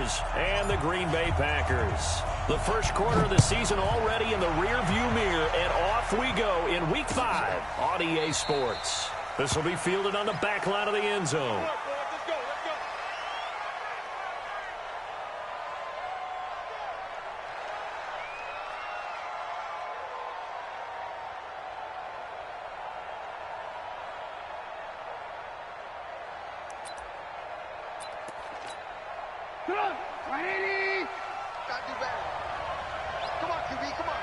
Bears and the Green Bay Packers. The first quarter of the season already in the rearview mirror, and off we go in Week 5 on EA Sports. This will be fielded on the back line of the end zone. Come on, 180. Gotta do better. Come on, QB, come on.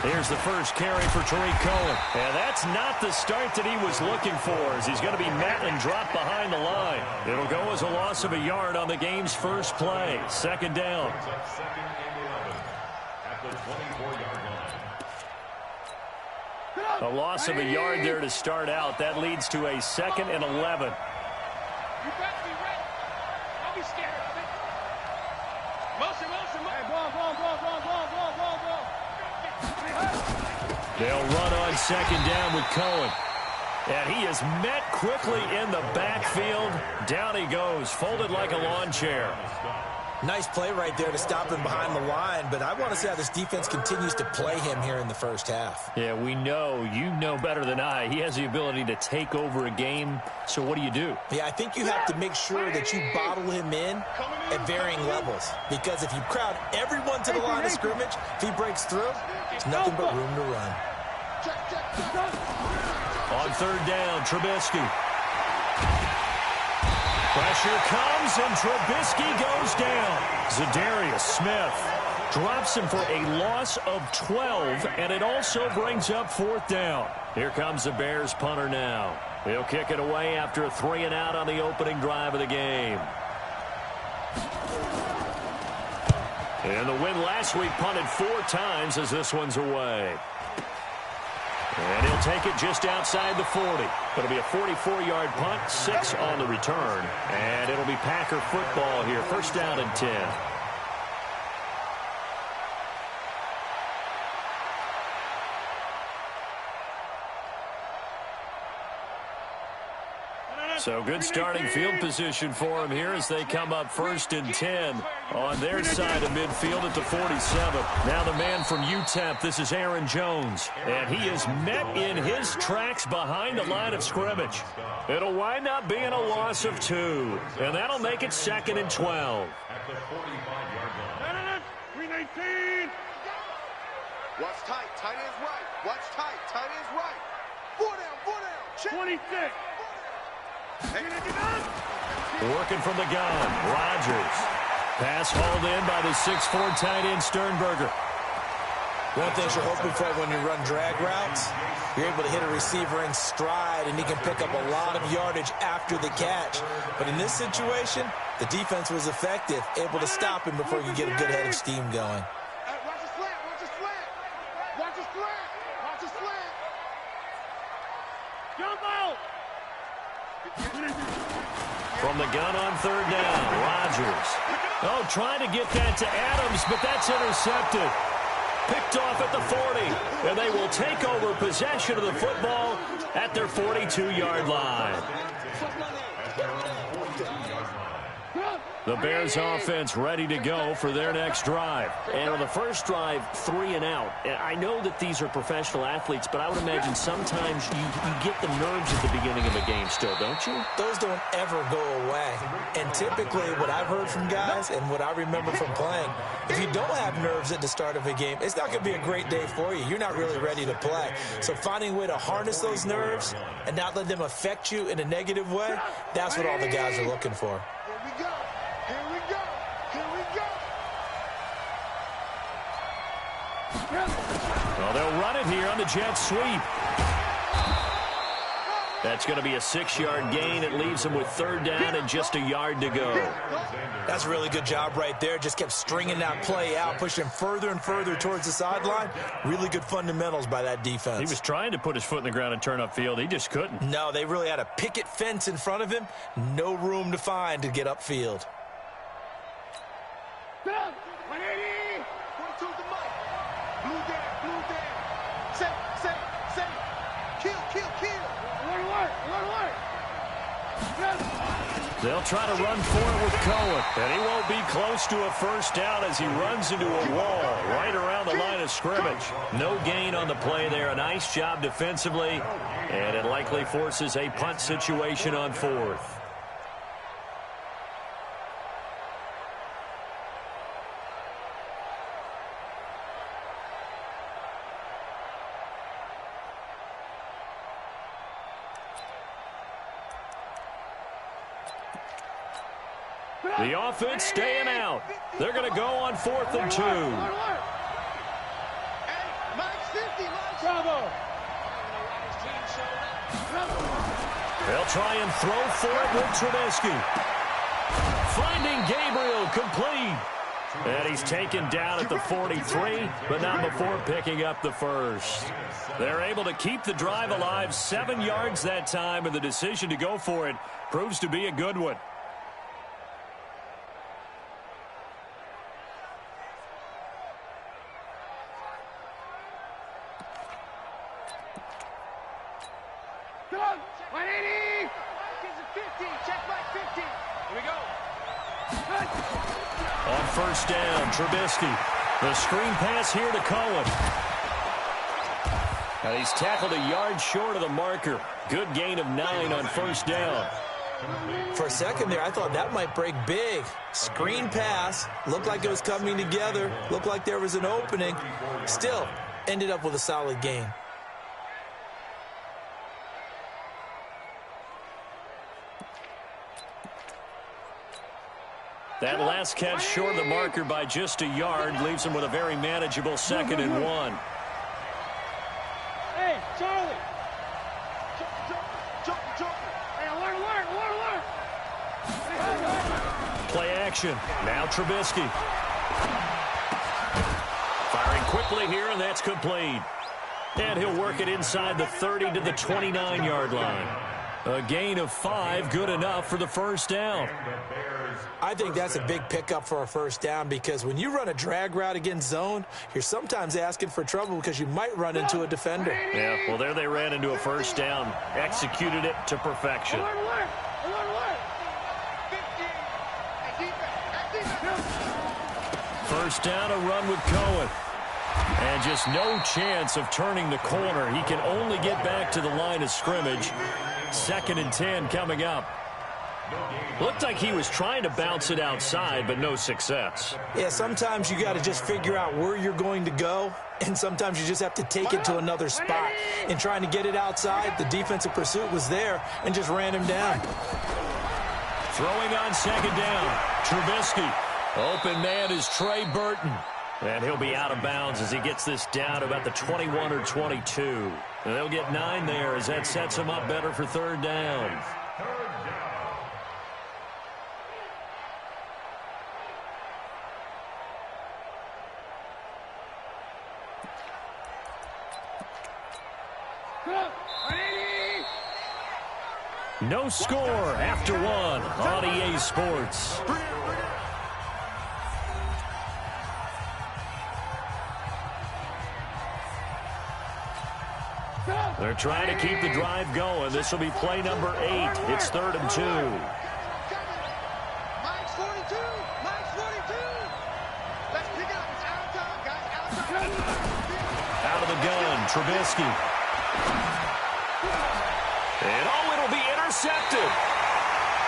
Here's the first carry for Tariq Cohen. And that's not the start that he was looking for, as he's going to be met and dropped behind the line. It'll go as a loss of a yard on the game's first play. Second down. A loss of a yard there to start out. That leads to a 2nd and 11. You better be ready. Don't be scared of it. Motion. Hey, ball. They'll run on second down with Cohen. And he is met quickly in the backfield. Down he goes, folded like a lawn chair. Nice play right there to stop him behind the line, but I want to see how this defense continues to play him here in the first half. Yeah, we know. You know better than I. He has the ability to take over a game. So what do? Yeah, I think you have to make sure that you bottle him in at varying levels, because if you crowd everyone to the line of scrimmage, if he breaks through, there's nothing but room to run. On third down, Trubisky. Pressure comes, and Trubisky goes down. Zadarius Smith drops him for a loss of 12, and it also brings up fourth down. Here comes the Bears punter now. He'll kick it away after a 3-and-out on the opening drive of the game. And the win last week punted 4 times as this one's away. And he'll take it just outside the 40. It'll be a 44-yard punt, 6 on the return. And it'll be Packer football here. First down and 10. So good starting field position for him here as they come up 1st and 10 on their side of midfield at the 47. Now the man from UTEP, this is Aaron Jones. And he is met in his tracks behind the line of scrimmage. It'll wind up being a loss of 2. And that'll make it 2nd and 12. At the 45-yard line. 319. Watch tight. Tight ends right. Watch tight. Tight ends right. 4 down. Check. 26. Working from the gun, Rodgers. Pass hauled in by the 6'4" tight end Sternberger. One thing you're hoping for when you run drag routes, you're able to hit a receiver in stride, and he can pick up a lot of yardage after the catch. But in this situation, the defense was effective, able to stop him before you get a good head of steam going. Watch the slant. Jump out. From the gun on third down, Rodgers. Oh, trying to get that to Adams, but that's intercepted. Picked off at the 40, and they will take over possession of the football at their 42-yard line. The Bears offense ready to go for their next drive. And on the first drive, 3-and-out. I know that these are professional athletes, but I would imagine sometimes you get the nerves at the beginning of a game still, don't you? Those don't ever go away. And typically what I've heard from guys and what I remember from playing, if you don't have nerves at the start of a game, it's not going to be a great day for you. You're not really ready to play. So finding a way to harness those nerves and not let them affect you in a negative way, that's what all the guys are looking for. Here we go. Well, they'll run it here on the jet sweep. That's going to be a 6-yard gain. It leaves them with third down and just a yard to go. That's a really good job right there. Just kept stringing that play out, pushing him further and further towards the sideline. Really good fundamentals by that defense. He was trying to put his foot in the ground and turn upfield. He just couldn't. No, they really had a picket fence in front of him. No room to find to get upfield. 180. 42 the mic. Blue down. Set. Kill. Alert. They'll try to run for it with Cohen. And he won't be close to a first down as he runs into a wall right around the line of scrimmage. No gain on the play there. A nice job defensively. And it likely forces a punt situation on fourth. The offense staying out. They're going to go on 4th and 2. They'll try and throw for it with Trubisky. Finding Gabriel complete. And he's taken down at the 43, but not before picking up the first. They're able to keep the drive alive, 7 yards that time, and the decision to go for it proves to be a good one. On first down, Trubisky. The screen pass here to Cohen. And he's tackled a yard short of the marker. Good gain of 9 on first down. For a second there, I thought that might break big. Screen pass. Looked like it was coming together. Looked like there was an opening. Still, ended up with a solid gain. That last catch short of the marker by just a yard leaves him with a very manageable 2nd and 1. Hey, Charlie. Hey, alert. Play action. Now Trubisky. Firing quickly here, and that's complete. And he'll work it inside the 30 to the 29-yard line. A gain of 5, good enough for the first down. I think that's a big pickup for a first down because when you run a drag route against zone, you're sometimes asking for trouble because you might run into a defender. Yeah, well, there they ran into a first down. Executed it to perfection. First down, a run with Cohen. And just no chance of turning the corner. He can only get back to the line of scrimmage. 2nd and 10 coming up. Looked like he was trying to bounce it outside, but no success. Yeah, sometimes you got to just figure out where you're going to go, and sometimes you just have to take it to another spot. In trying to get it outside, the defensive pursuit was there and just ran him down. Throwing on 2nd down, Trubisky. Open man is Trey Burton. And he'll be out of bounds as he gets this down to about the 21 or 22. And they'll get 9 there as that sets him up better for 3rd down. No score after 1 on EA Sports. They're trying to keep the drive going. This will be play number 8. It's 3rd and 2. Mike's 42. Mike's 42. Let's pick it up. It's out of time, guys. Out of time. Out of the gun, Trubisky. And it'll be intercepted.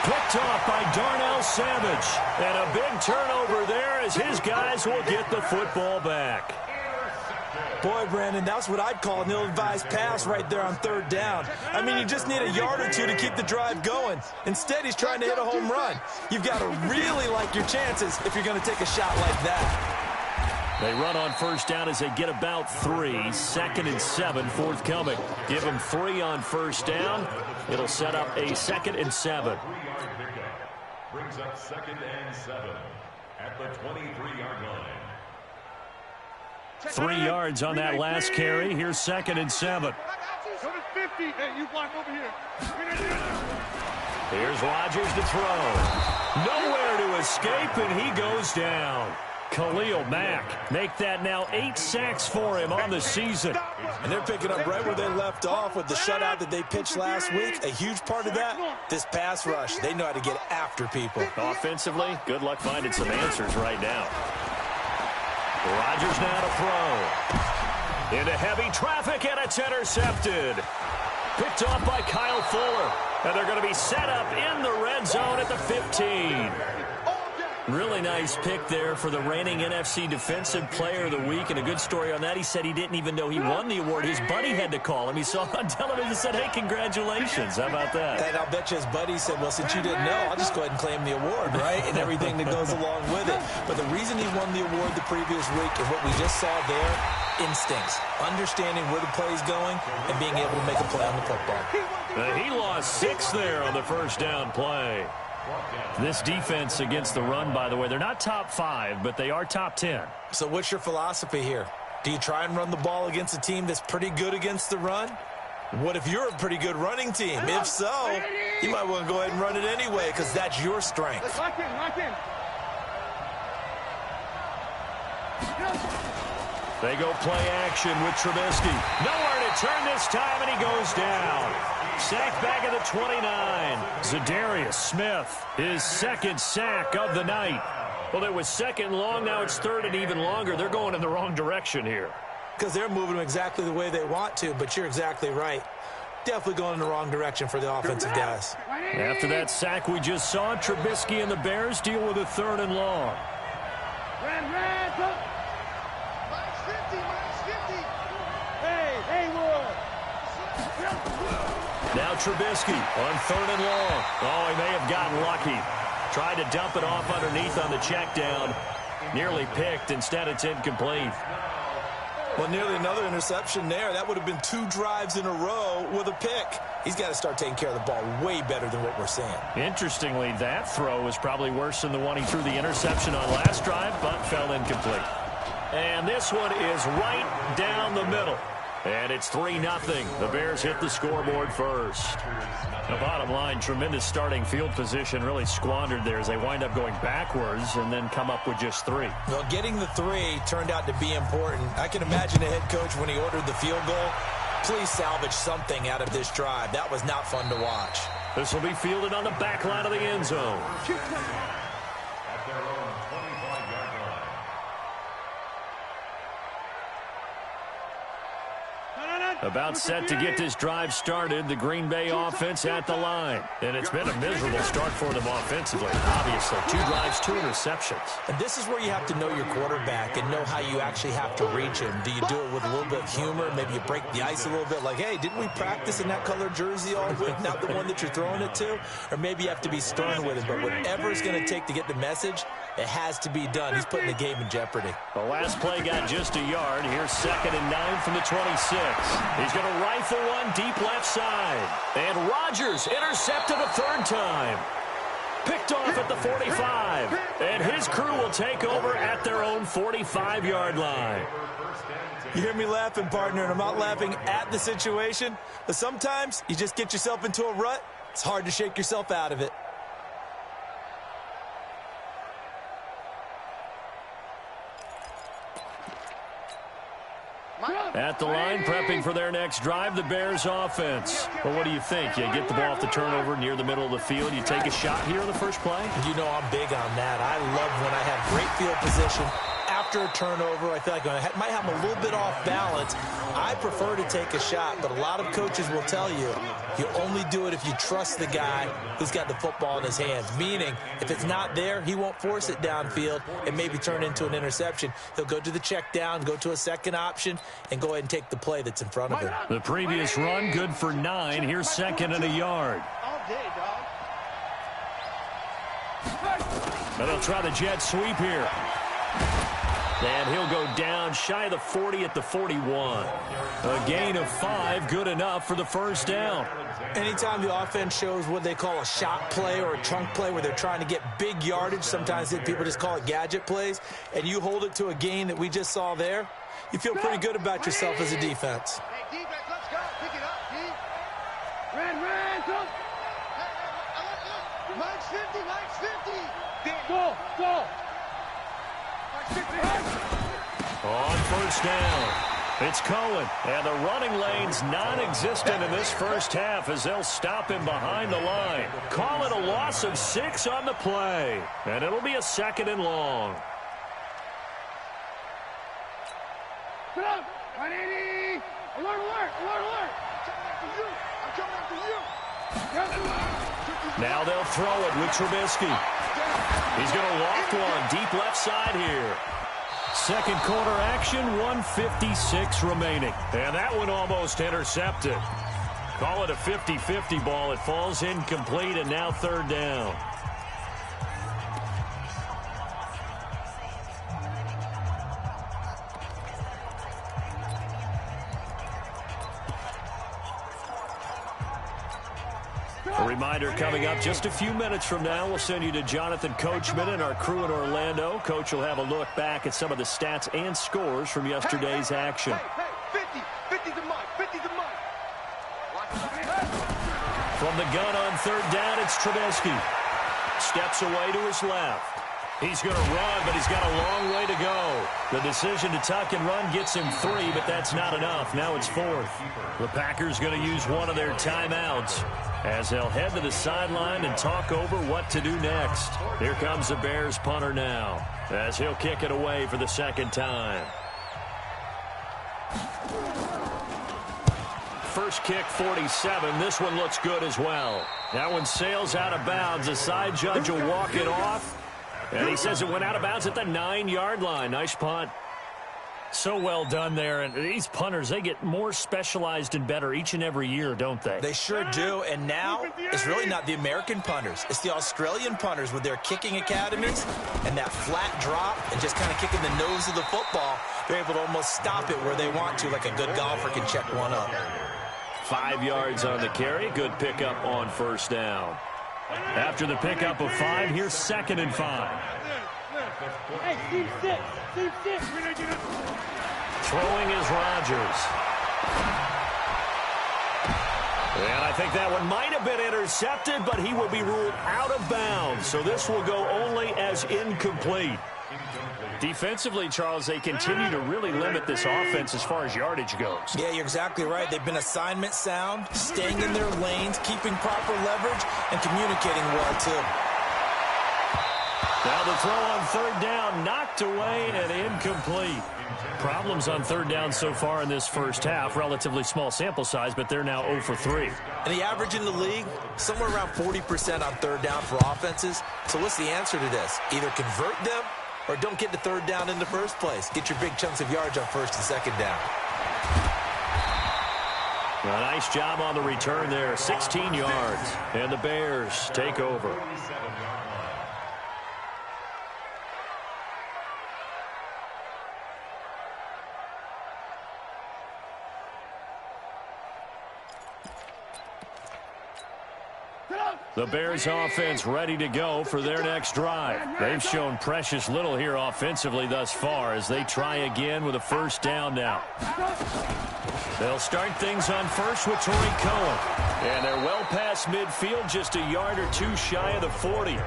Picked off by Darnell Savage. And a big turnover there as his guys will get the football back. Boy, Brandon, that's what I'd call an ill-advised pass right there on 3rd down. I mean, you just need a yard or 2 to keep the drive going. Instead, he's trying to hit a home run. You've got to really like your chances if you're going to take a shot like that. They run on first down as they get about 3. 2nd and 7 forthcoming. Give them 3 on first down. It'll set up a 2nd and 7. Brings up 2nd and 7 at the 23-yard line. 3 yards on that last carry. Here's 2nd and 7. Go to 50. Hey, you block over here. Here's Rodgers to throw. Nowhere to escape, and he goes down. Khalil Mack make that now 8 sacks for him on the season. And they're picking up right where they left off with the shutout that they pitched last week. A huge part of that, this pass rush. They know how to get after people. Offensively, good luck finding some answers right now. Rodgers now to throw. Into heavy traffic, and it's intercepted. Picked off by Kyle Fuller. And they're going to be set up in the red zone at the 15. Really nice pick there for the reigning NFC Defensive Player of the Week. And a good story on that. He said he didn't even know he won the award. His buddy had to call him. He saw it on television and said, hey, congratulations. How about that? And I'll bet you his buddy said, well, since you didn't know, I'll just go ahead and claim the award, right? And everything that goes along with it. But the reason he won the award the previous week and what we just saw there, instincts, understanding where the play is going and being able to make a play on the football. He lost 6 there on the first down play. This defense against the run, by the way, they're not top 5, but they are top 10. So what's your philosophy here? Do you try and run the ball against a team that's pretty good against the run? What if you're a pretty good running team? If so, you might want to go ahead and run it anyway because that's your strength. Lock in. They go play action with Trubisky. Nowhere to turn this time, and he goes down. Sacked back at the 29. Zadarius Smith, his second sack of the night. Well, it was second long. Now it's third and even longer. They're going in the wrong direction here. Because they're moving them exactly the way they want to, but you're exactly right. Definitely going in the wrong direction for the offensive guys. After that sack we just saw, Trubisky and the Bears deal with a third and long. Now Trubisky on third and long. Oh, he may have gotten lucky. Tried to dump it off underneath on the check down. Nearly picked. Instead, it's incomplete. Well, nearly another interception there. That would have been 2 drives in a row with a pick. He's got to start taking care of the ball way better than what we're seeing. Interestingly, that throw was probably worse than the one he threw the interception on last drive, but fell incomplete. And this one is right down the middle. And it's 3-0. The Bears hit the scoreboard first. The bottom line, tremendous starting field position, really squandered there as they wind up going backwards and then come up with just 3. Well, getting the 3 turned out to be important. I can imagine the head coach when he ordered the field goal. Please salvage something out of this drive. That was not fun to watch. This will be fielded on the back line of the end zone. At their own 25-yard line. About set to get this drive started, the Green Bay offense at the line. And it's been a miserable start for them offensively. Obviously, 2 drives, 2 interceptions. And this is where you have to know your quarterback and know how you actually have to reach him. Do you do it with a little bit of humor? Maybe you break the ice a little bit like, hey, didn't we practice in that color jersey all week, not the one that you're throwing it to? Or maybe you have to be stern with it. But whatever it's going to take to get the message, it has to be done. He's putting the game in jeopardy. The last play got just a yard. Here's 2nd and 9 from the 26. He's going to rifle one deep left side. And Rodgers intercepted a 3rd time. Picked off at the 45. And his crew will take over at their own 45-yard line. You hear me laughing, partner, and I'm not laughing at the situation. But sometimes you just get yourself into a rut. It's hard to shake yourself out of it. At the line, prepping for their next drive, the Bears offense. Well, what do you think? You get the ball off the turnover near the middle of the field. You take a shot here on the first play? You know I'm big on that. I love when I have great field position. After a turnover, I feel like I might have a little bit off balance. I prefer to take a shot, but a lot of coaches will tell you, you only do it if you trust the guy who's got the football in his hands. Meaning, if it's not there, he won't force it downfield and maybe turn into an interception. He'll go to the check down, go to a second option, and go ahead and take the play that's in front of him. The previous run, good for 9. Here's 2nd and a yard. All day, dog. And they'll try the jet sweep here. And he'll go down shy of the 40 at the 41. A gain of 5, good enough for the first down. Anytime the offense shows what they call a shot play or a chunk play where they're trying to get big yardage, sometimes people just call it gadget plays, and you hold it to a gain that we just saw there, you feel pretty good about yourself as a defense. Hey, defense, let's go. Pick it up, D. Ran, go. Mike's 50, Mike's 50. Go. On first down, it's Cohen. And the running lane's non-existent in this first half as they'll stop him behind the line. Call it a loss of 6 on the play. And it'll be a 2nd and long. Sit up! 180! Alert, alert, alert, alert! I'm coming after you! Now they'll throw it with Trubisky. He's going to loft one deep left side here. Second quarter action, 1:56 remaining. And that one almost intercepted. Call it a 50-50 ball. It falls incomplete, and now 3rd down. A reminder coming up just a few minutes from now. We'll send you to Jonathan Coachman and our crew in Orlando. Coach will have a look back at some of the stats and scores from yesterday's action. Hey, 50 to Mike, 50 to Mike. From the gun on 3rd down, it's Trubisky. Steps away to his left. He's going to run, but he's got a long way to go. The decision to tuck and run gets him 3, but that's not enough. Now it's 4th. The Packers going to use one of their timeouts as they'll head to the sideline and talk over what to do next. Here comes the Bears punter now as he'll kick it away for the 2nd time. First kick, 47. This one looks good as well. That one sails out of bounds. The side judge will walk it off. And he says it went out of bounds at the 9-yard line. Nice punt. So well done there. And these punters, they get more specialized and better each and every year, don't they? They sure do. And now it's really not the American punters. It's the Australian punters with their kicking academies and that flat drop and just kind of kicking the nose of the football. They're able to almost stop it where they want to, like a good golfer can check one up. 5 yards on the carry. Good pickup on first down. After the pickup of 5, here's 2nd and 5. Hey, Steve 6. Throwing is Rodgers. And I think that one might have been intercepted, but he will be ruled out of bounds. So this will go only as incomplete. Defensively, Charles, they continue to really limit this offense as far as yardage goes. Yeah, you're exactly right. They've been assignment sound, staying in their lanes, keeping proper leverage, and communicating well, too. Now the throw on 3rd down, knocked away and incomplete. Problems on 3rd down so far in this first half. Relatively small sample size, but they're now 0 for 3. And the average in the league, somewhere around 40% on 3rd down for offenses. So what's the answer to this? Either convert them or don't get to 3rd down in the first place. Get your big chunks of yards on 1st and 2nd down. A nice job on the return there. 16 yards. And the Bears take over. The Bears offense ready to go for their next drive. They've shown precious little here offensively thus far as they try again with a 1st down now. They'll start things on 1st with Torrey Cohen. And they're well past midfield, just a yard or 2 shy of the 40.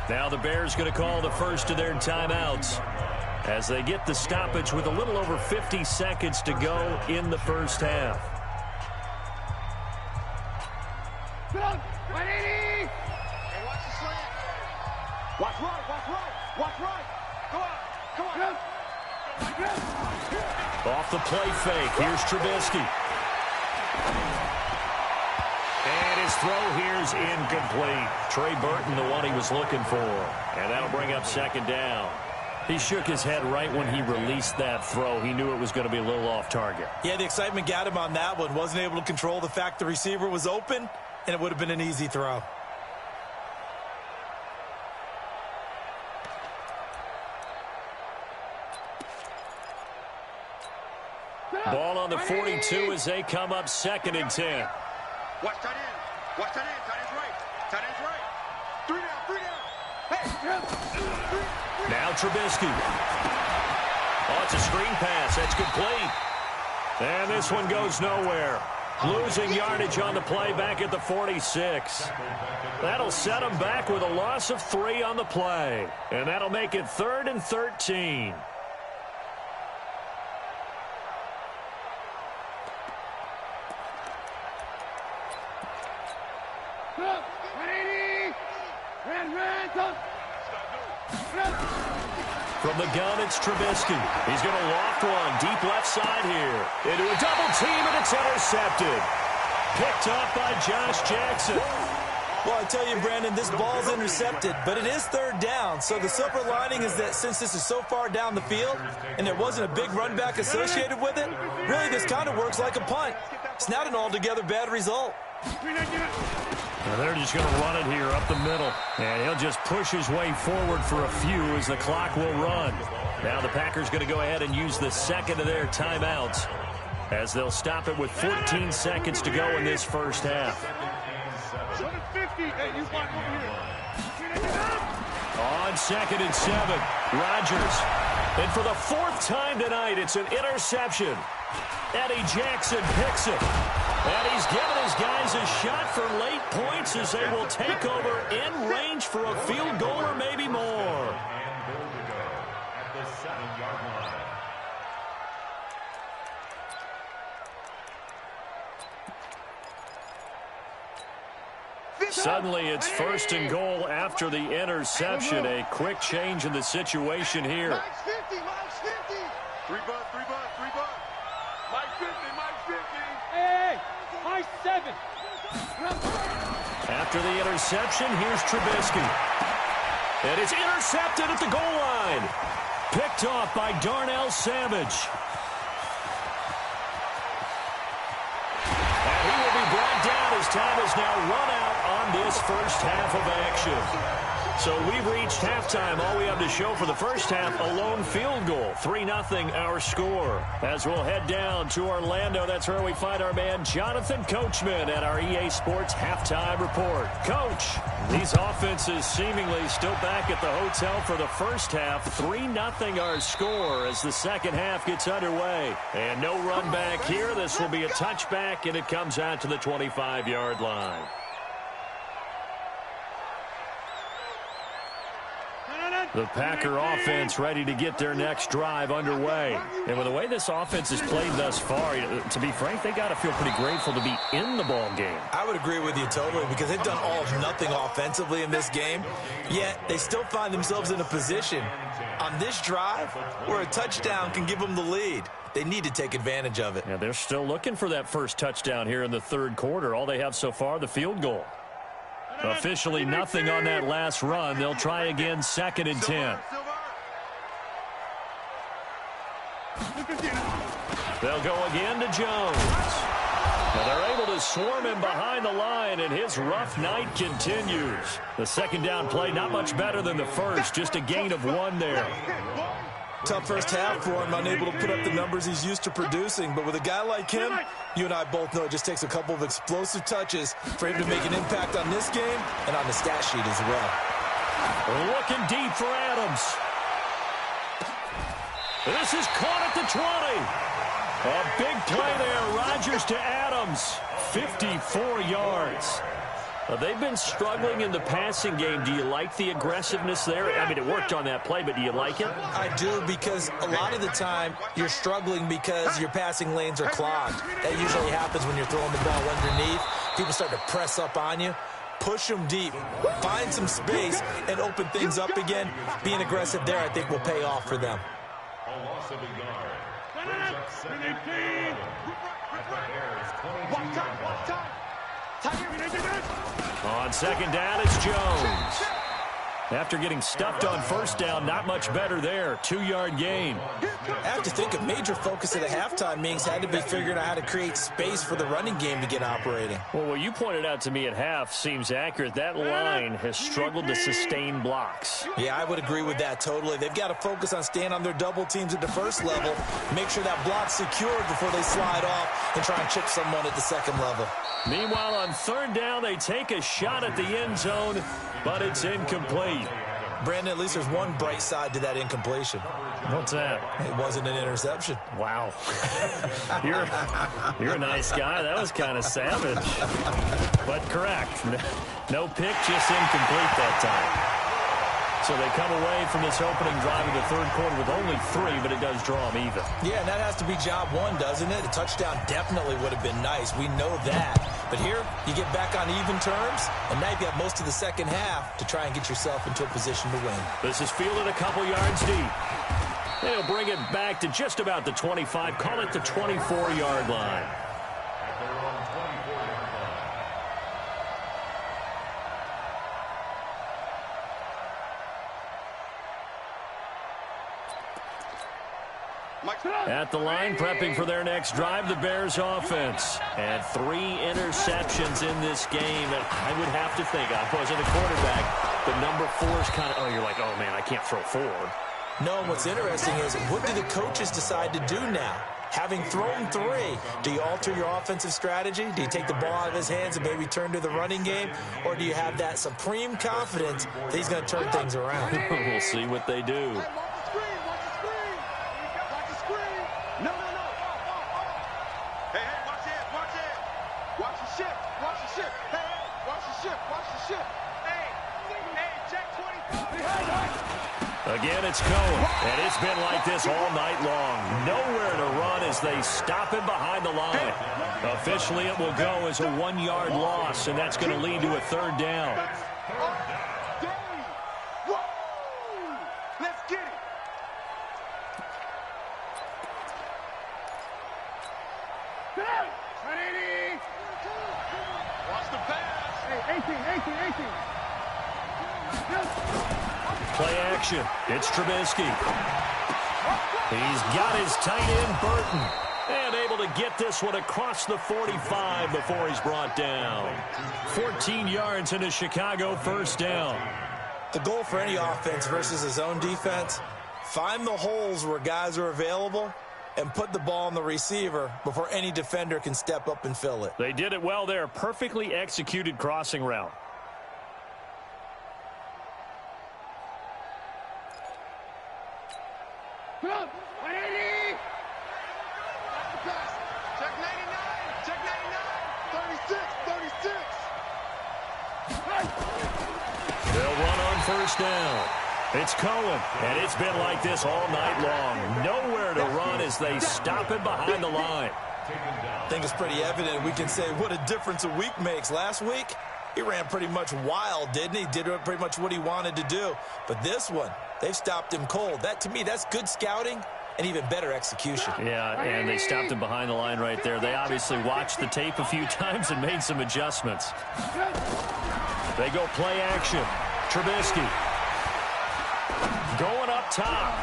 Now the Bears going to call the first of their timeouts as they get the stoppage with a little over 50 seconds to go in the first half. Sit up! 180! Hey, watch the slant. Watch right, watch right, watch right. Go on, come on. Off the play fake, here's Trubisky. And his throw here's incomplete. Trey Burton, the one he was looking for. And that'll bring up 2nd down. He shook his head right when he released that throw. He knew it was going to be a little off target. Yeah, the excitement got him on that one. Wasn't able to control the fact the receiver was open, and it would have been an easy throw. Ball on the 42 as they come up 2nd and 10. Watch tight end. Watch tight end. Tight end's right. Tight end's right. 3 down, 3 down. Hey. Now Trubisky. Oh, it's a screen pass. That's complete. And this one goes nowhere. Losing yardage on the play back at the 46. That'll set them back with a loss of 3 on the play. And that'll make it 3rd and 13. From the gun, it's Trubisky. He's going to loft one deep left side here. Into a double team, and it's intercepted. Picked up by Josh Jackson. Well, I tell you, Brandon, this ball's intercepted, but it is 3rd down. So the silver lining is that since this is so far down the field and there wasn't a big run back associated with it, really this kind of works like a punt. It's not an altogether bad result. Well, they're just going to run it here up the middle. And he'll just push his way forward for a few as the clock will run. Now the Packers going to go ahead and use the second of their timeouts as they'll stop it with 14 seconds to go in this first half. On 2nd and 7, Rodgers. And for the 4th time tonight, it's an interception. Eddie Jackson picks it. And he's given his guys a shot for late points as they will take over in range for a field goal or maybe more. And goal to go at the 7-yard line. Suddenly it's 1st and goal after the interception. A quick change in the situation here. Mike's 50, Mike's 50. 3 bucks, 3 bucks, 3 bucks. Mike's 50, Mike's 50. Hey, Mike's 7. After the interception, here's Trubisky. And it's intercepted at the goal line. Picked off by Darnell Savage. And he will be brought down as time is now run out on this first half of action. So we've reached halftime. All we have to show for the first half, a lone field goal. 3-0 our score. As we'll head down to Orlando, that's where we find our man Jonathan Coachman at our EA Sports Halftime Report. Coach, these offenses seemingly still back at the hotel for the first half. 3-0 our score as the second half gets underway. And no run back here. This will be a touchback, and it comes out to the 25-yard line. The Packer offense ready to get their next drive underway. And with the way this offense has played thus far, to be frank, they got to feel pretty grateful to be in the ball game. I would agree with you totally because they've done all of nothing offensively in this game, yet they still find themselves in a position on this drive where a touchdown can give them the lead. They need to take advantage of it. Yeah, they're still looking for that first touchdown here in the 3rd quarter. All they have so far, the field goal. Officially nothing on that last run. They'll try again 2nd and 10. They'll go again to Jones. Now they're able to swarm him behind the line, and his rough night continues. The second down play not much better than the first, just a gain of 1 there. Tough first half for him, unable to put up the numbers he's used to producing. But with a guy like him, you and I both know it just takes a couple of explosive touches for him to make an impact on this game and on the stat sheet as well. Looking deep for Adams. This is caught at the 20. A big play there. Rodgers to Adams. 54 yards. They've been struggling in the passing game. Do you like the aggressiveness there? I mean, it worked on that play, but do you like it? I do, because a lot of the time you're struggling because your passing lanes are clogged. That usually happens when you're throwing the ball underneath. People start to press up on you. Push them deep. Find some space and open things up again. Being aggressive there, I think, will pay off for them. A loss of a yard. Brings up 2nd and 11 at the Bears' 22-yard line. On 2nd down, it's Jones. After getting stuffed on 1st down, not much better there. 2-yard gain. I have to think a major focus of the halftime meetings had to be figuring out how to create space for the running game to get operating. Well, what you pointed out to me at half seems accurate. That line has struggled to sustain blocks. Yeah, I would agree with that totally. They've got to focus on staying on their double teams at the first level, make sure that block's secured before they slide off and try and chip someone at the second level. Meanwhile, on 3rd down, they take a shot at the end zone, but it's incomplete. Brandon, at least there's one bright side to that incompletion. What's that? It wasn't an interception. Wow. You're a nice guy. That was kind of savage. But correct. No pick, just incomplete that time. So they come away from this opening drive of the third quarter with only 3, but it does draw them even. Yeah, and that has to be job one, doesn't it? A touchdown definitely would have been nice. We know that. But here, you get back on even terms, and now you have most of the second half to try and get yourself into a position to win. This is fielded a couple yards deep. They'll bring it back to just about the 25. Call it the 24-yard line. At the line, prepping for their next drive, the Bears offense. And 3 interceptions in this game. And I would have to think, I wasn't a quarterback, but number 4 is kind of, oh, you're like, oh, man, I can't throw 4. No, and what's interesting is, what do the coaches decide to do now? Having thrown 3, do you alter your offensive strategy? Do you take the ball out of his hands and maybe turn to the running game? Or do you have that supreme confidence that he's going to turn things around? We'll see what they do. Again, it's Cohen, and it's been like this all night long. Nowhere to run as they stop him behind the line. Officially, it will go as a 1-yard loss, and that's going to lead to a 3rd down. Let's get it. Watch the pass. Hey, 18. Play action. It's Trubisky. He's got his tight end, Burton. And able to get this one across the 45 before he's brought down. 14 yards into Chicago, 1st down. The goal for any offense versus his own defense, find the holes where guys are available and put the ball on the receiver before any defender can step up and fill it. They did it well there. Perfectly executed crossing route. Come on, 180. Check 99. Check 99. 36. They'll run on 1st down. It's Cohen, and it's been like this all night long. Nowhere to run as they stop him behind the line. I think it's pretty evident. We can say what a difference a week makes. Last week, he ran pretty much wild, didn't he? Did pretty much what he wanted to do. But this one, they've stopped him cold. That, to me, that's good scouting and even better execution. Yeah, and they stopped him behind the line right there. They obviously watched the tape a few times and made some adjustments. They go play action. Trubisky going up top.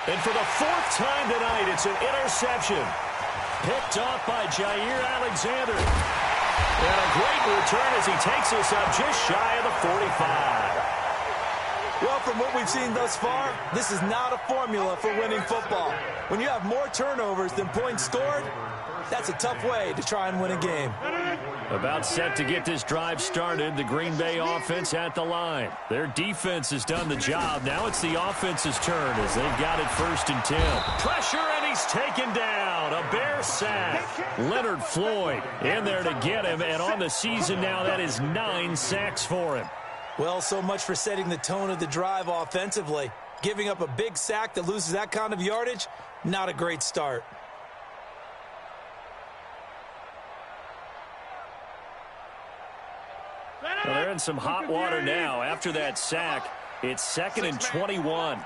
And for the 4th time tonight, it's an interception. Picked off by Jair Alexander. And a great return as he takes us up just shy of the 45. Well, from what we've seen thus far, this is not a formula for winning football. When you have more turnovers than points scored, that's a tough way to try and win a game. About set to get this drive started, the Green Bay offense at the line. Their defense has done the job. Now it's the offense's turn as they've got it 1st and 10. Pressure, and he's taken down. A Bear sack. Leonard Floyd in there to get him, and on the season now, that is 9 sacks for him. Well, so much for setting the tone of the drive offensively. Giving up a big sack that loses that kind of yardage, not a great start. Well, they're in some hot water now. After that sack, it's 2nd and 21. Over.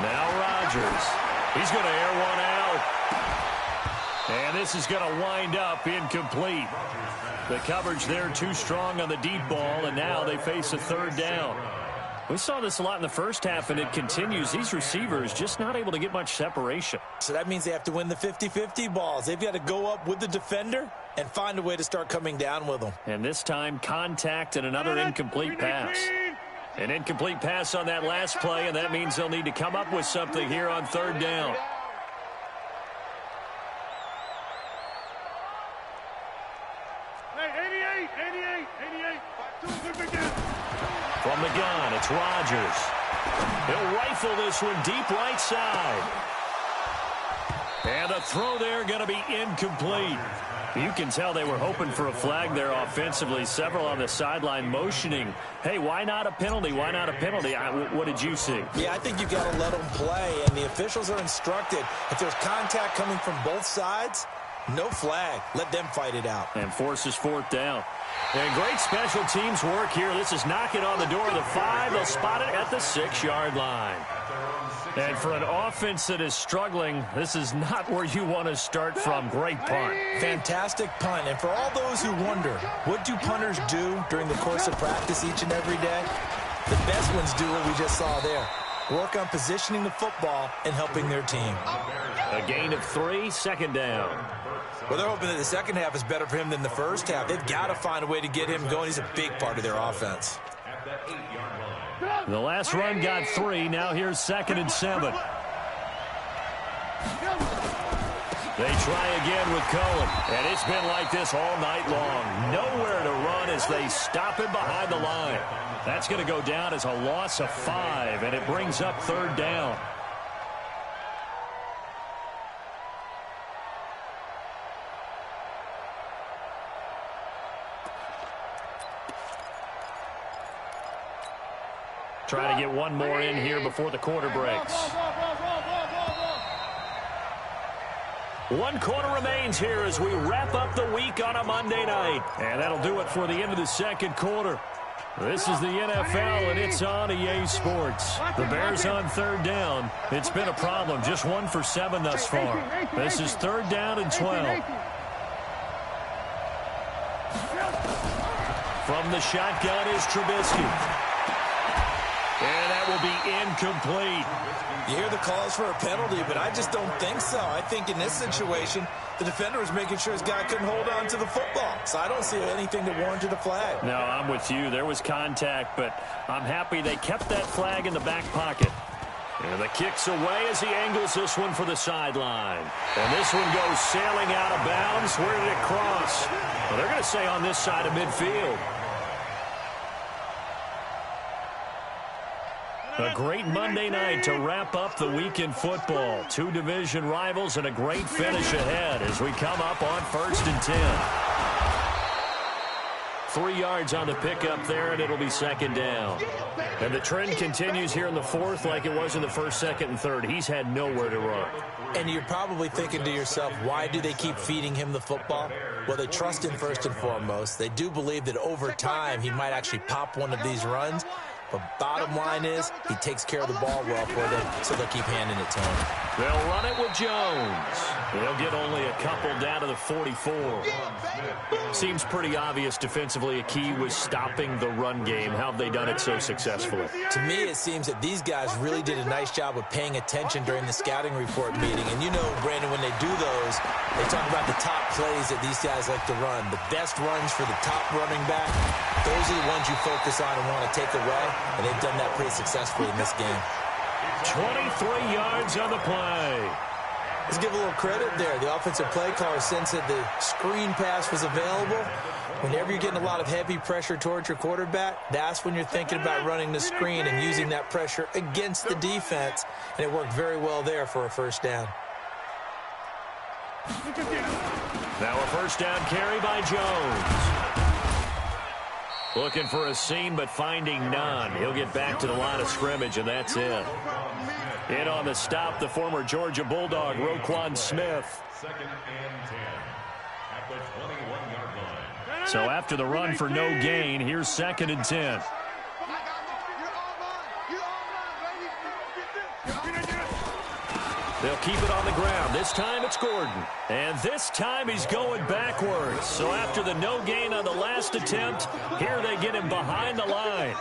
Now Rodgers. He's going to air one out. And this is going to wind up incomplete. The coverage there too strong on the deep ball, and now they face a 3rd down. We saw this a lot in the first half, and it continues. These receivers just not able to get much separation. So that means they have to win the 50-50 balls. They've got to go up with the defender and find a way to start coming down with them. And this time, contact and another incomplete pass. An incomplete pass on that last play, and that means they'll need to come up with something here on 3rd down. Hey, 88. From the gun, it's Rodgers. He'll rifle this one deep right side. And the throw there going to be incomplete. You can tell they were hoping for a flag there offensively. Several on the sideline motioning, hey, why not a penalty? Why not a penalty? What did you see? Yeah, I think you've got to let them play, and the officials are instructed. If there's contact coming from both sides, no flag. Let them fight it out. And forces fourth down. And great special teams work here. This is knocking on the door of the 5. They'll spot it at the 6-yard line. And for an offense that is struggling, this is not where you want to start from. Great punt. Fantastic punt. And for all those who wonder, what do punters do during the course of practice each and every day? The best ones do what we just saw there. Work on positioning the football and helping their team. A gain of 3, second down. Well, they're hoping that the second half is better for him than the first half. They've got to find a way to get him going. He's a big part of their offense. The last run got 3. Now here's 2nd and 7. They try again with Cohen. And it's been like this all night long. Nowhere to run as they stop him behind the line. That's going to go down as a loss of 5, and it brings up 3rd down. Trying to get one more in here before the quarter breaks. 1 quarter remains here as we wrap up the week on a Monday night. And that'll do it for the end of the second quarter. This is the NFL, and it's on EA Sports. The Bears on 3rd down. It's been a problem. Just 1 for 7 thus far. This is 3rd down and 12. From the shotgun is Trubisky. And that will be incomplete. You hear the calls for a penalty, but I just don't think so. I think in this situation, the defender was making sure his guy couldn't hold on to the football. So I don't see anything that warranted a flag. No, I'm with you. There was contact, but I'm happy they kept that flag in the back pocket. And the kick's away as he angles this one for the sideline. And this one goes sailing out of bounds. Where did it cross? Well, they're going to say on this side of midfield. A great Monday night to wrap up the week in football. 2 division rivals and a great finish ahead as we come up on 1st and 10. 3 yards on the pickup there, and it'll be 2nd down. And the trend continues here in the 4th like it was in the 1st, 2nd, and 3rd. He's had nowhere to run. And you're probably thinking to yourself, why do they keep feeding him the football? Well, they trust him first and foremost. They do believe that over time he might actually pop one of these runs. But bottom line is, he takes care of the ball well for them, so they'll keep handing it to him. They'll run it with Jones. They'll get only a couple down to the 44. Seems pretty obvious defensively a key was stopping the run game. How have they done it so successfully? To me, it seems that these guys really did a nice job of paying attention during the scouting report meeting. And you know, Brandon, when they do those, they talk about the top plays that these guys like to run. The best runs for the top running back, those are the ones you focus on and want to take away. And they've done that pretty successfully in this game. 23 yards on the play. Let's give a little credit there. The offensive play caller sensed that the screen pass was available. Whenever you're getting a lot of heavy pressure towards your quarterback, that's when you're thinking about running the screen and using that pressure against the defense. And it worked very well there for a 1st down. Now a 1st down carry by Jones. Looking for a seam, but finding none. He'll get back to the line of scrimmage, and that's it. In on the stop, the former Georgia Bulldog, Roquan Smith. 2nd and 10 at the 21-yard line. So after the run for no gain, here's 2nd and 10. They'll keep it on the ground. This time it's Gordon. And this time he's going backwards. So after the no gain on the last attempt, here they get him behind the line.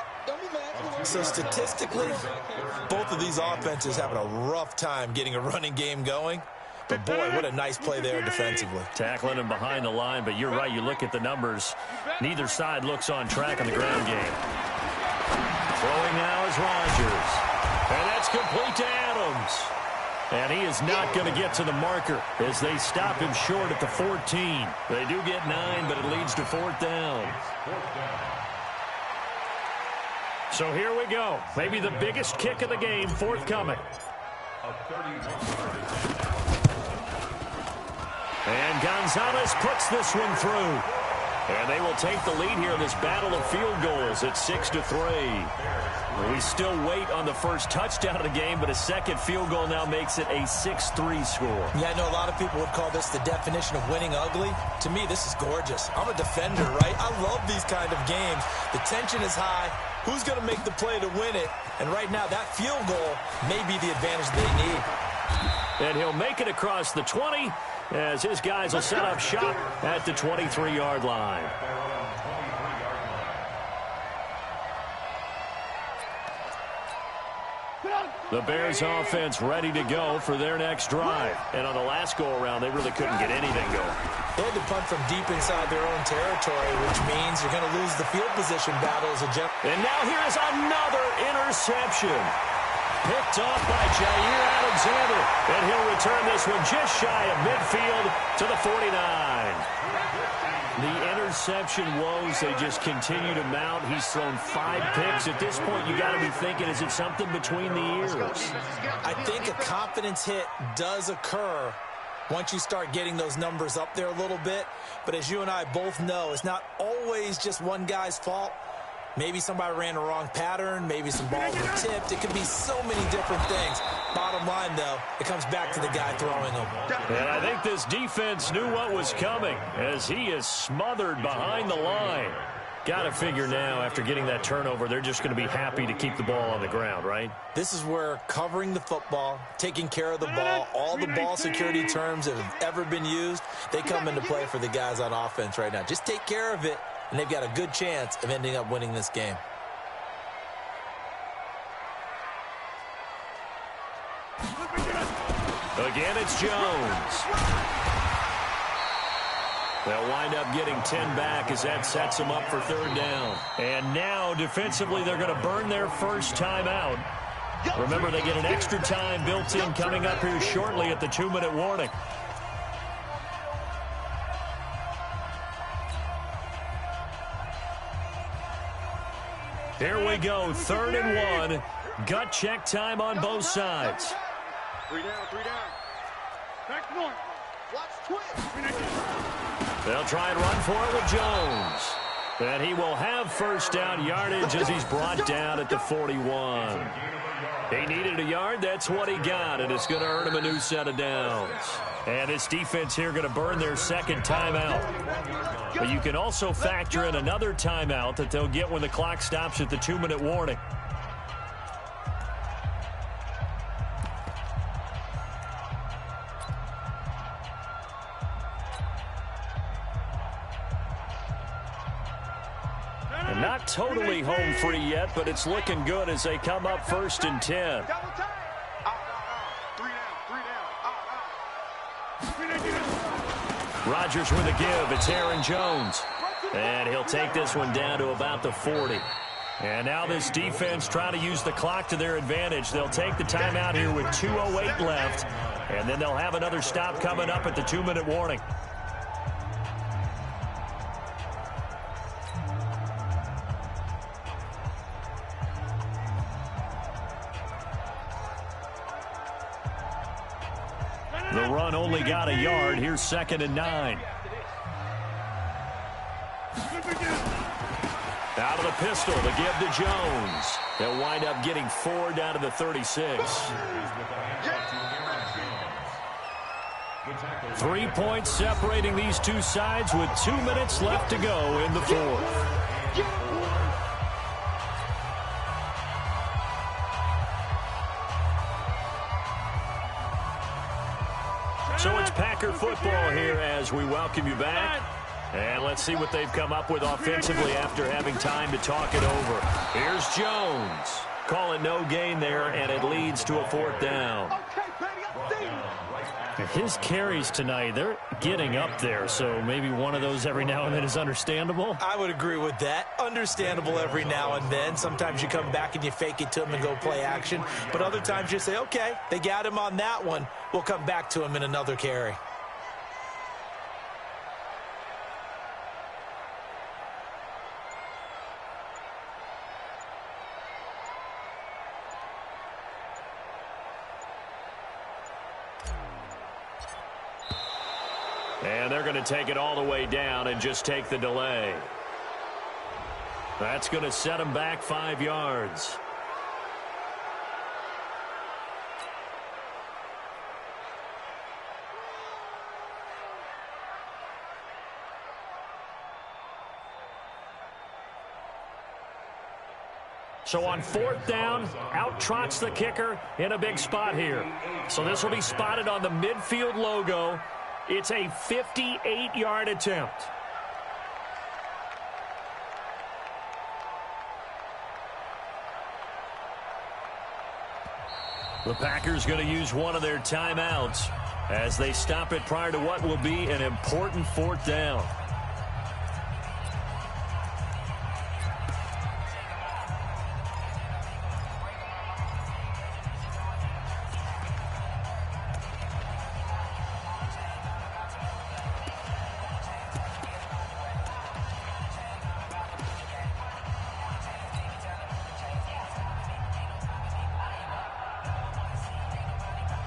So statistically, both of these offenses having a rough time getting a running game going. But boy, what a nice play there defensively. Tackling him behind the line, but you're right, you look at the numbers. Neither side looks on track in the ground game. Throwing now is Rodgers. And that's complete to Adams. And he is not going to get to the marker as they stop him short at the 14. They do get 9, but it leads to 4th down. So here we go. Maybe the biggest kick of the game forthcoming. And Gonzalez puts this one through. And they will take the lead here in this battle of field goals at 6-3. We still wait on the first touchdown of the game, but a second field goal now makes it a 6-3 score. Yeah, I know a lot of people would call this the definition of winning ugly. To me, this is gorgeous. I'm a defender, right? I love these kind of games. The tension is high. Who's going to make the play to win it? And right now, that field goal may be the advantage they need. And he'll make it across the 20 as his guys will set up shop at the 23-yard line. The Bears offense ready to go for their next drive. And on the last go-around, they really couldn't get anything going. They had to punt from deep inside their own territory, which means you're going to lose the field position battle as a general. And now here is another interception. Picked off by Jair Alexander. And he'll return this one just shy of midfield to the 49. The interception woes, they just continue to mount. He's thrown 5 picks. At this point, you got to be thinking, is it something between the ears? I think a confidence hit does occur once you start getting those numbers up there a little bit. But as you and I both know, it's not always just one guy's fault. Maybe somebody ran the wrong pattern. Maybe some balls were tipped. It could be so many different things. Bottom line, though, it comes back to the guy throwing them. And I think this defense knew what was coming as he is smothered behind the line. Got to figure now, after getting that turnover, they're just going to be happy to keep the ball on the ground, right? This is where covering the football, taking care of the ball, all the ball security terms that have ever been used, they come into play for the guys on offense right now. Just take care of it, and they've got a good chance of ending up winning this game. Again, it's Jones. They'll wind up getting 10 back as that sets them up for 3rd down. And now, defensively, they're going to burn their first timeout. Remember, they get an extra time built in coming up here shortly at the 2-minute warning. Here we go, 3rd and 1. Gut check time on both sides. 3 down, 3 down. Back north. Watch twist. They'll try and run for it with Jones. And he will have first down yardage as he's brought down at the 41. He needed a yard. That's what he got, and it's going to earn him a new set of downs. And this defense here going to burn their second timeout. But you can also factor in another timeout that they'll get when the clock stops at the 2-minute warning. And not totally home free yet, but it's looking good as they come up 1st and 10. Double time. Three down. Rodgers with a give. It's Aaron Jones. And he'll take this one down to about the 40. And now this defense trying to use the clock to their advantage. They'll take the timeout here with 2:08 left. And then they'll have another stop coming up at the 2-minute warning. The run only got a yard. Here's 2nd and 9. Out of the pistol, the give to Jones. They'll wind up getting 4 down to the 36. 3 points separating these two sides with 2 minutes left to go in the 4th. So it's Packer football here as we welcome you back. And let's see what they've come up with offensively after having time to talk it over. Here's Jones. Calling no gain there, and it leads to a 4th down. His carries tonight, they're getting up there, so maybe one of those every now and then is understandable. I would agree with that. Understandable every now and then. Sometimes you come back and you fake it to him and go play action. But other times you say, okay, they got him on that one. We'll come back to him in another carry. And they're going to take it all the way down and just take the delay. That's going to set them back 5 yards. So on 4th down, out trots the kicker in a big spot here. So this will be spotted on the midfield logo. It's a 58-yard attempt. The Packers going to use one of their timeouts as they stop it prior to what will be an important 4th down.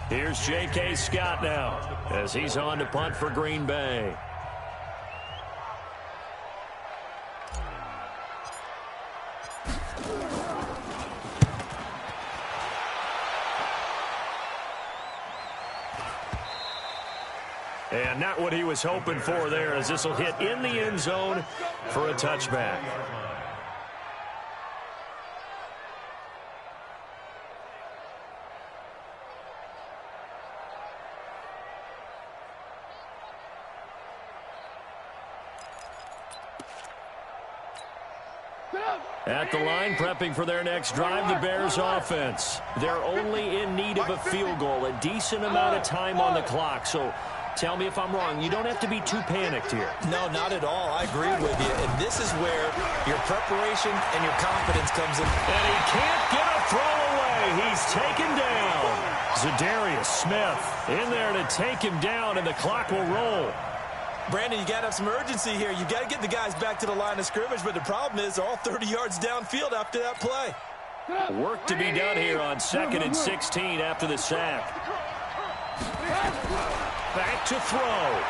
Here's J.K. Scott now as he's on to punt for Green Bay. And not what he was hoping for there, as this will hit in the end zone for a touchback. At the line, prepping for their next drive, the Bears offense. They're only in need of a field goal, a decent amount of time on the clock. So tell me if I'm wrong. You don't have to be too panicked here. No, not at all. I agree with you. And this is where your preparation and your confidence comes in. And he can't get a throw away. He's taken down. Zadarius Smith in there to take him down, and the clock will roll. Brandon, you got to have some urgency here. You got to get the guys back to the line of scrimmage, but the problem is they're all 30 yards downfield after that play. Work to be done here on 2nd and 16 after the sack. Back to throw.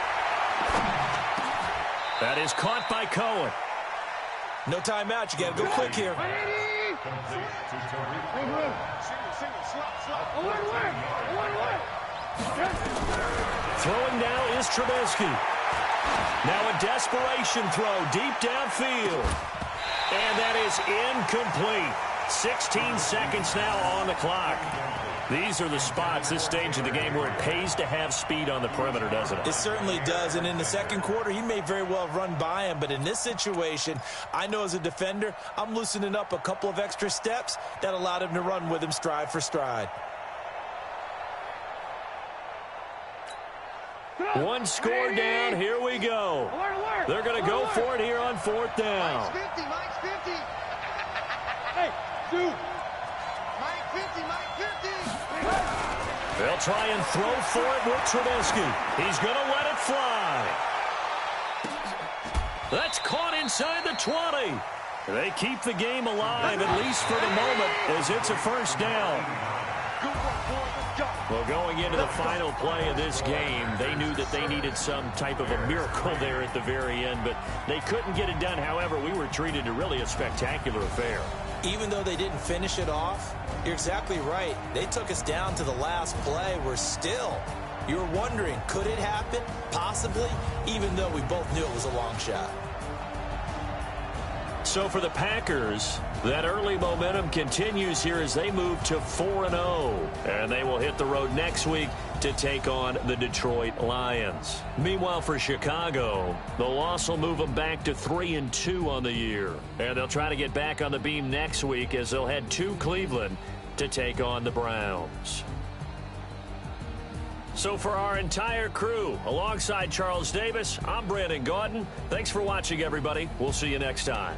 That is caught by Cohen. No timeout. You got to go quick here. Throwing now is Trubisky. Now a desperation throw deep downfield. And that is incomplete. 16 seconds now on the clock. These are the spots, this stage of the game, where it pays to have speed on the perimeter, doesn't it? It certainly does. And in the second quarter, he may very well run by him. But in this situation, I know as a defender, I'm loosening up a couple of extra steps that allowed him to run with him stride for stride. One score down. Here we go. They're going to go for it here on 4th down. Mike's 50, Mike's 50. Hey, dude. Mike 50, Mike 50. They'll try and throw for it with Trubisky. He's going to let it fly. That's caught inside the 20. They keep the game alive, at least for the moment, as it's a 1st down. Well, going into the final play of this game, they knew that they needed some type of a miracle there at the very end, but they couldn't get it done. However, we were treated to really a spectacular affair. Even though they didn't finish it off, you're exactly right. They took us down to the last play. We're still, you're wondering, could it happen? Possibly, even though we both knew it was a long shot. So for the Packers, that early momentum continues here as they move to 4-0. And they will hit the road next week to take on the Detroit Lions. Meanwhile, for Chicago, the loss will move them back to 3-2 on the year. And they'll try to get back on the beam next week as they'll head to Cleveland to take on the Browns. So for our entire crew, alongside Charles Davis, I'm Brandon Gaudin. Thanks for watching, everybody. We'll see you next time.